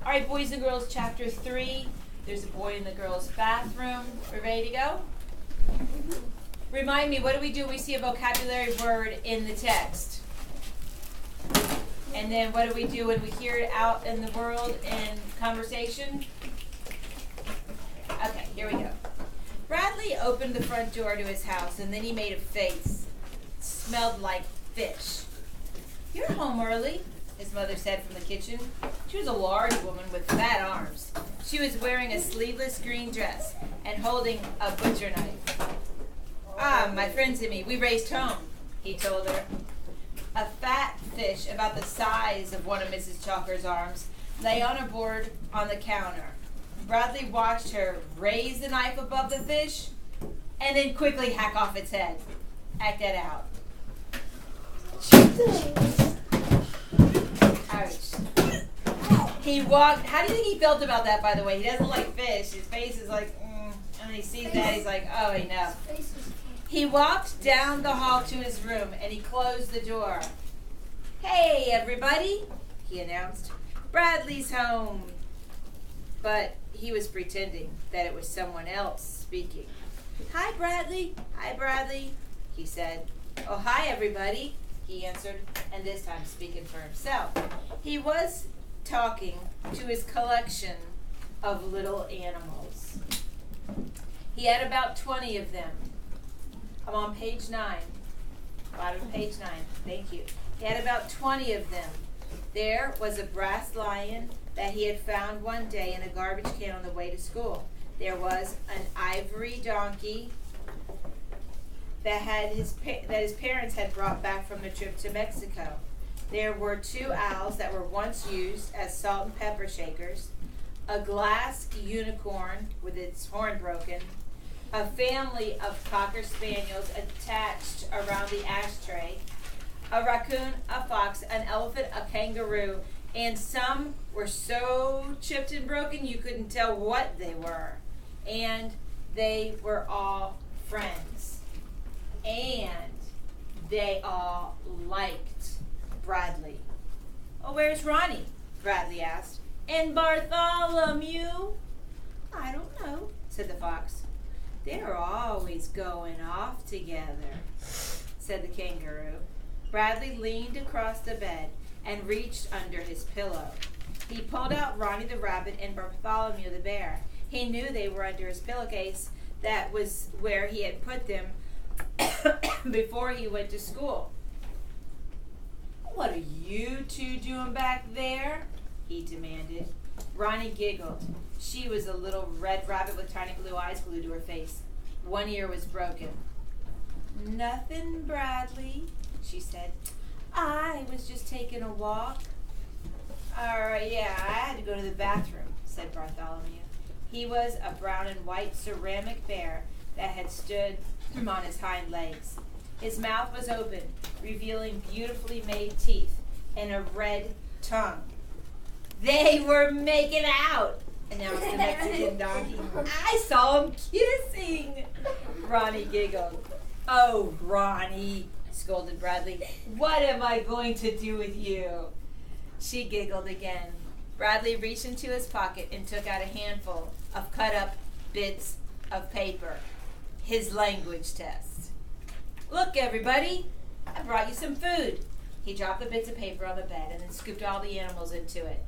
All right, boys and girls, chapter 3. There's a boy in the girls' bathroom. We're ready to go? Remind me, what do we do when we see a vocabulary word in the text? And then what do we do when we hear it out in the world in conversation? Okay, here we go. Bradley opened the front door to his house, and then he made a face. It smelled like fish. "You're home early," his mother said from the kitchen. She was a large woman with fat arms. She was wearing a sleeveless green dress and holding a butcher knife. "Ah, my friends and me, we raced home," he told her. A fat fish about the size of one of Mrs. Chalker's arms lay on a board on the counter. Bradley watched her raise the knife above the fish and then quickly hack off its head. Act that out. Ouch. He walked. How do you think he felt about that, by the way? He doesn't like fish. His face is like, and when he sees that, he's like, oh, enough. He walked down the hall to his room and he closed the door. "Hey, everybody," he announced. "Bradley's home." But he was pretending that it was someone else speaking. "Hi, Bradley. Hi, Bradley," he said. "Oh, hi, everybody," he answered, and this time speaking for himself. He was talking to his collection of little animals. He had about 20 of them. I'm on page 9. Bottom of page 9. Thank you. He had about 20 of them. There was a brass lion that he had found one day in a garbage can on the way to school. There was an ivory donkey that his parents had brought back from the trip to Mexico. There were 2 owls that were once used as salt and pepper shakers, a glass unicorn with its horn broken, a family of cocker spaniels attached around the ashtray, a raccoon, a fox, an elephant, a kangaroo, and some were so chipped and broken you couldn't tell what they were. And they were all friends. And they all liked Bradley. "Oh, where's Ronnie?" Bradley asked. "And Bartholomew?" "I don't know," said the fox. "They're always going off together," said the kangaroo. Bradley leaned across the bed and reached under his pillow. He pulled out Ronnie the rabbit and Bartholomew the bear. He knew they were under his pillowcase. That was where he had put them before he went to school. "What are you 2 doing back there?" he demanded. Ronnie giggled. She was a little red rabbit with tiny blue eyes glued to her face. One ear was broken. "Nothing, Bradley," she said. "I was just taking a walk." "All right, yeah, I had to go to the bathroom," said Bartholomew. He was a brown and white ceramic bear that had stood on his hind legs. His mouth was open, revealing beautifully made teeth and a red tongue. "They were making out," announced the Mexican donkey. "I saw them kissing." Ronnie giggled. "Oh, Ronnie," scolded Bradley. "What am I going to do with you?" She giggled again. Bradley reached into his pocket and took out a handful of cut-up bits of paper. His language test. "Look, everybody, I brought you some food." He dropped the bits of paper on the bed and then scooped all the animals into it.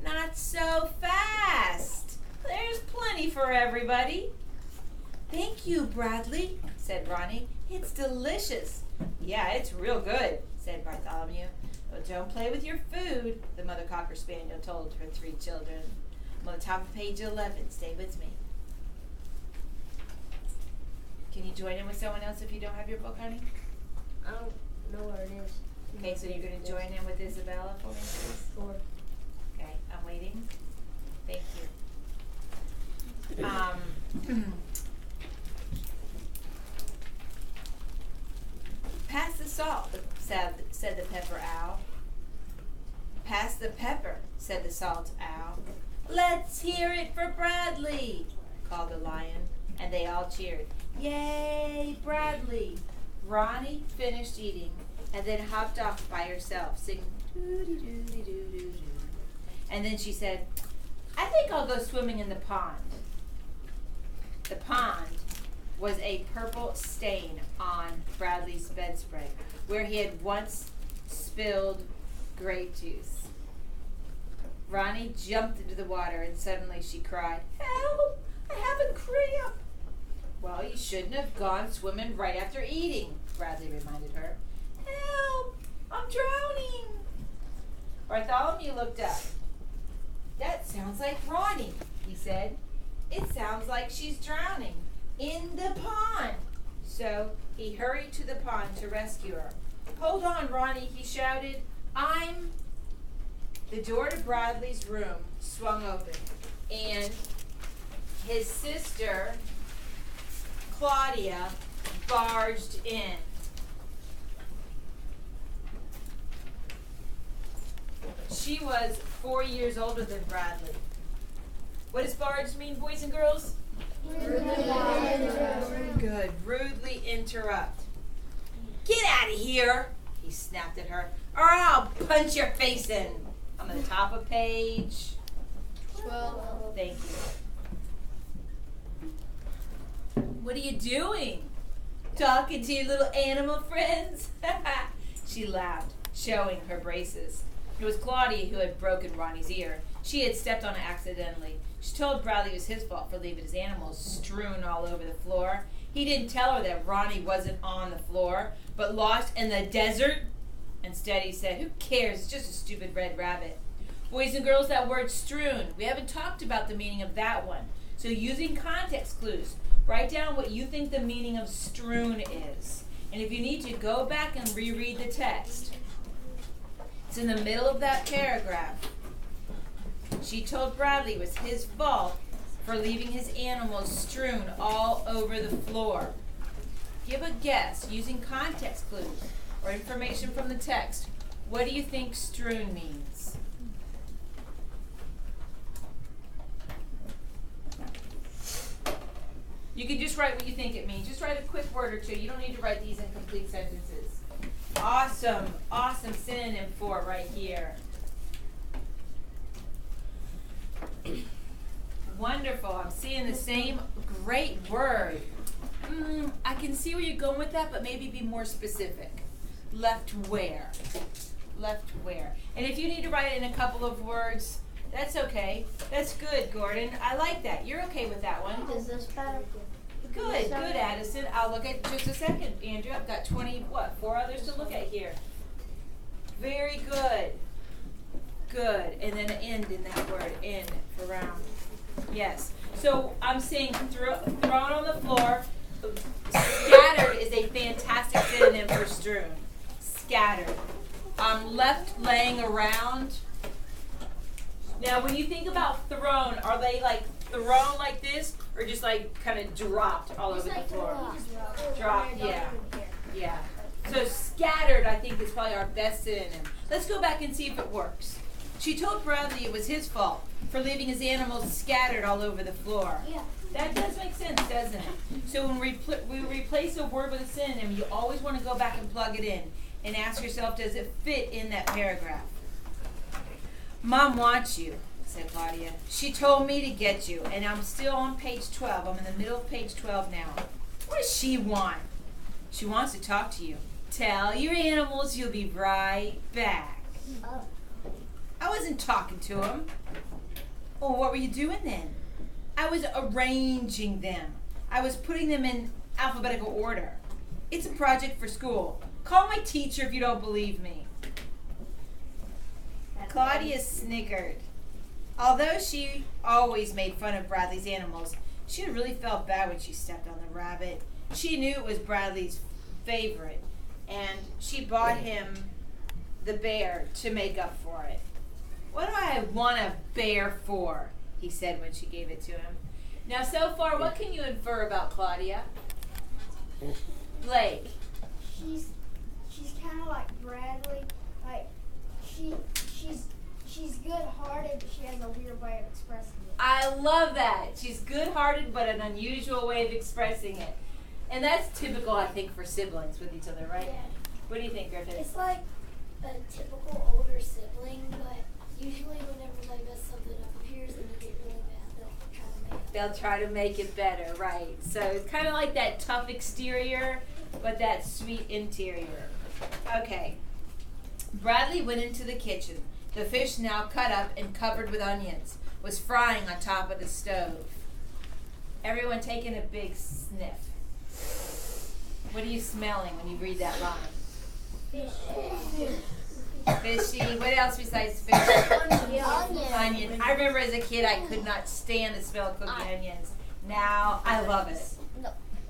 "Not so fast. There's plenty for everybody." "Thank you, Bradley," said Ronnie. "It's delicious." "Yeah, it's real good," said Bartholomew. "Well, don't play with your food," the mother cocker spaniel told her 3 children. I'm on the top of page 11. Stay with me. Can you join in with someone else if you don't have your book, honey? I don't know where it is. Okay, so you're going to join in with Isabella for me, please? Sure. Okay, I'm waiting. Thank you. "Pass the salt," said the pepper owl. "Pass the pepper," said the salt owl. "Let's hear it for Bradley," called the lion, and they all cheered. "Yay, Bradley!" Ronnie finished eating and then hopped off by herself, singing doo-dee-doo-dee-doo-doo-doo. And then she said, I think I'll go swimming in the pond. The pond was a purple stain on Bradley's bedspread, where he had once spilled grape juice. Rani jumped into the water and suddenly she cried, "Help! I have a cramp!" "Well, you shouldn't have gone swimming right after eating," Bradley reminded her. "Help! I'm drowning!" Bartholomew looked up. "That sounds like Rani," he said. "It sounds like she's drowning in the pond." So he hurried to the pond to rescue her. "Hold on, Rani," he shouted. The door to Bradley's room swung open, and his sister, Claudia, barged in. She was 4 years older than Bradley. What does barge mean, boys and girls? Good. Rudely interrupt. "Get out of here," he snapped at her, "or I'll punch your face in." I'm on the top of page 12. Thank you. "What are you doing? Talking to your little animal friends?" She laughed, showing her braces. It was Claudia who had broken Ronnie's ear. She had stepped on it accidentally. She told Bradley it was his fault for leaving his animals strewn all over the floor. He didn't tell her that Ronnie wasn't on the floor, but lost in the desert. Instead, he said, "Who cares? It's just a stupid red rabbit." Boys and girls, that word strewn, we haven't talked about the meaning of that one. So using context clues, write down what you think the meaning of strewn is. And if you need to, go back and reread the text. It's in the middle of that paragraph. She told Bradley it was his fault for leaving his animals strewn all over the floor. Give a guess using context clues or information from the text. What do you think strewn means? You can just write what you think it means. Just write a quick word or two. You don't need to write these in complete sentences. Awesome, awesome synonym for it right here. Wonderful. I'm seeing the same great word. I can see where you're going with that, but maybe be more specific. Left where? Left where? And if you need to write it in a couple of words, that's okay. That's good, Gordon. I like that. You're okay with that one. Is this better? Good, good, Addison. I'll look at just a second, Andrew. I've got 4 others to look at here. Very good. Good. And then an end in that word. End for round. Yes. So I'm saying thrown on the floor. Scattered is a fantastic synonym for strewn. Scattered. Left laying around. Now, when you think about thrown, are they like thrown like this, or just like kind of dropped all over the floor? Dropped, yeah. Yeah. So scattered, I think, is probably our best synonym. Let's go back and see if it works. She told Bradley it was his fault for leaving his animals scattered all over the floor. Yeah. That does make sense, doesn't it? So when we replace a word with a synonym, you always want to go back and plug it in and ask yourself, does it fit in that paragraph? "Mom wants you," said Claudia. "She told me to get you, and I'm still on page 12. I'm in the middle of page 12 now. What does she want?" "She wants to talk to you. Tell your animals you'll be right back." Oh. "I wasn't talking to them." "Oh, what were you doing then?" "I was arranging them. I was putting them in alphabetical order. It's a project for school. Call my teacher if you don't believe me." Claudia snickered. Although she always made fun of Bradley's animals, she really felt bad when she stepped on the rabbit. She knew it was Bradley's favorite, and she bought him the bear to make up for it. "What do I want a bear for?" he said when she gave it to him. Now, so far, what can you infer about Claudia? Blake. She's kind of like Bradley. Like she's good-hearted, but she has a weird way of expressing it. I love that. She's good-hearted, but an unusual way of expressing it. And that's typical, I think, for siblings with each other, right? Yeah. What do you think, Griffin? It's like a typical older sibling, but usually whenever they mess something up, appears and they get They'll try to make it better, right? So it's kind of like that tough exterior, but that sweet interior. Okay. Bradley went into the kitchen. The fish, now cut up and covered with onions, was frying on top of the stove. Everyone taking a big sniff. What are you smelling when you read that line? Fishy. What else besides fish? Onion. I remember as a kid I could not stand the smell of cooking onions. Now I love it.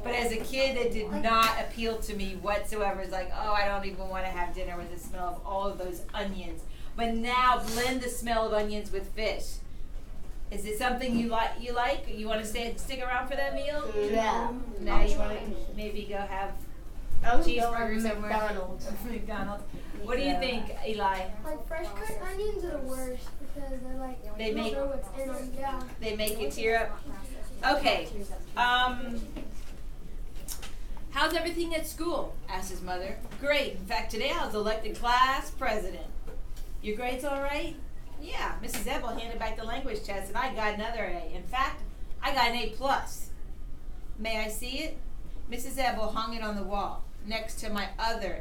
But as a kid it did not appeal to me whatsoever. It's like, oh, I don't even want to have dinner with the smell of all of those onions. But now blend the smell of onions with fish. Is it something you like? You want to stick around for that meal? Yeah. Now you want to maybe go have cheeseburger somewhere. McDonald's. What do you think, Eli? Like fresh cut onions are the worst because they're like They you make- don't know what's in them. Yeah. They make you tear up. Okay. How's everything at school? Asked his mother. Great. In fact, today I was elected class president. Your grades all right? Yeah. Mrs. Ebel handed back the language test and I got another A. In fact, I got an A+. May I see it? Mrs. Ebel hung it on the wall next to my other